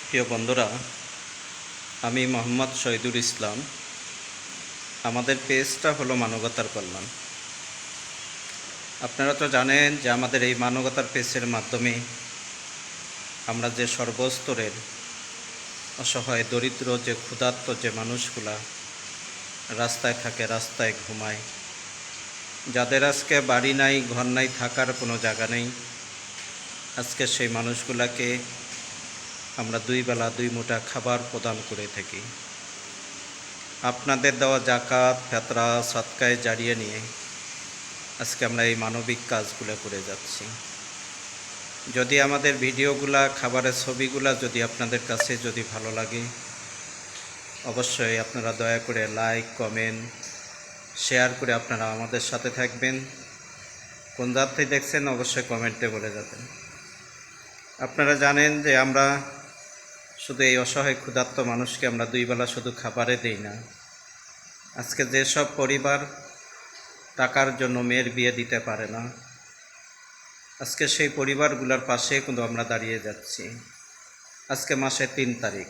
প্রিয় বন্ধুরা, আমি মোহাম্মদ শহীদুল ইসলাম। আমাদের পেজটা হলো মানবতার কল্যাণ। আপনারা তো জানেন যে আমাদের এই মানবতার পেজের মাধ্যমে আমরা যে সর্বস্তরের অসহায় দরিদ্র যে ক্ষুধার্ত যে মানুষগুলা রাস্তায় থাকে, রাস্তায় ঘুমায়, যাদের আজকে বাড়ি নাই, ঘর নাই, থাকার কোনো জায়গা নেই, আজকে সেই মানুষগুলাকে আমরা দুই বেলা দুই মুঠা খাবার প্রদান করে থাকি। আপনাদের দেওয়া জাকাত, ফেতরা, সদকায় জারিয়ে নিয়ে আজকে আমরা এই মানবিক কাজগুলো করে যাচ্ছি। যদি আমাদের ভিডিওগুলা, খাবারের ছবিগুলা যদি আপনাদের কাছে যদি ভালো লাগে, অবশ্যই আপনারা দয়া করে লাইক, কমেন্ট, শেয়ার করে আপনারা আমাদের সাথে থাকবেন। কোন জাত থেকে দেখছেন অবশ্যই কমেন্টে বলে যাবেন। আপনারা জানেন যে আমরা শুধু এই অসহায় ক্ষুধার্ত মানুষকে আমরা দুই বেলা শুধু খাবারে দেই না। আজকে যেসব পরিবার টাকার জন্য মেয়ের বিয়ে দিতে পারে না, আজকে সেই পরিবারগুলোর পাশে কিন্তু আমরা দাঁড়িয়ে যাচ্ছি। আজকে মাসের 3 তারিখ,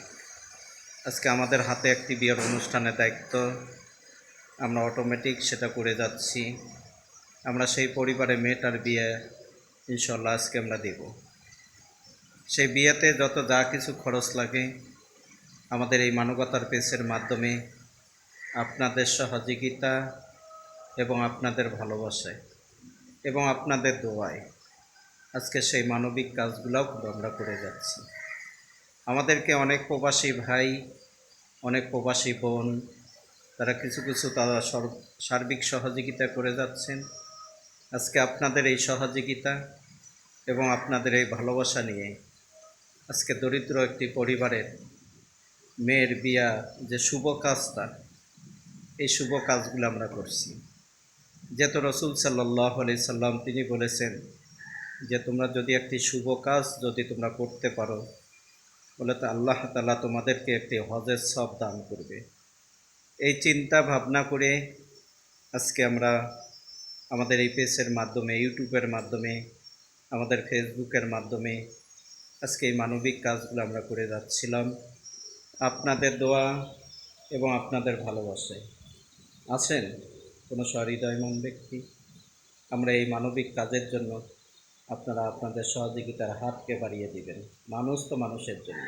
আজকে আমাদের হাতে একটি বিয়ের অনুষ্ঠানের দায়িত্ব, আমরা অটোমেটিক সেটা করে যাচ্ছি। আমরা সেই পরিবারে মেয়েটার বিয়ে ইনশাল্লাহ আজকে আমরা দেব। সেই বিয়েতে যত যা কিছু খরচ লাগে আমাদের এই মানবতার পেজের মাধ্যমে আপনাদের সহযোগিতা এবং আপনাদের ভালোবাসায় এবং আপনাদের দোয়ায় আজকে সেই মানবিক কাজগুলোও কিন্তু আমরা করে যাচ্ছি। আমাদেরকে অনেক প্রবাসী ভাই, অনেক প্রবাসী বোন, তারা কিছু তারা সার্বিক সহযোগিতা করে যাচ্ছেন। আজকে আপনাদের এই সহযোগিতা এবং আপনাদের এই ভালোবাসা নিয়ে আজকে দরিদ্র একটি পরিবারের মেয়ের বিয়া যে শুভ কাজটা, এই শুভ কাজগুলো আমরা করছি। যেহেতু রসুল সাল্লাল্লাহু আলাইহি সাল্লাম তিনি বলেছেন যে তোমরা যদি একটি শুভ কাজ যদি তোমরা করতে পারো, বলে তো আল্লাহ তাআলা তোমাদেরকে একটি হজের সওয়াব দান করবে। এই চিন্তা ভাবনা করে আজকে আমরা আমাদের এই পেজের মাধ্যমে, ইউটিউবের মাধ্যমে, আমাদের ফেসবুকের মাধ্যমে আজকে এই মানবিক কাজগুলো আমরা করে যাচ্ছিলাম। আপনাদের দোয়া এবং আপনাদের ভালোবাসায় আছেন কোনো সহৃদয়মান ব্যক্তি, আমরা এই মানবিক কাজের জন্য আপনারা আপনাদের সহযোগিতার হাতকে বাড়িয়ে দিবেন। মানুষ তো মানুষের জন্য।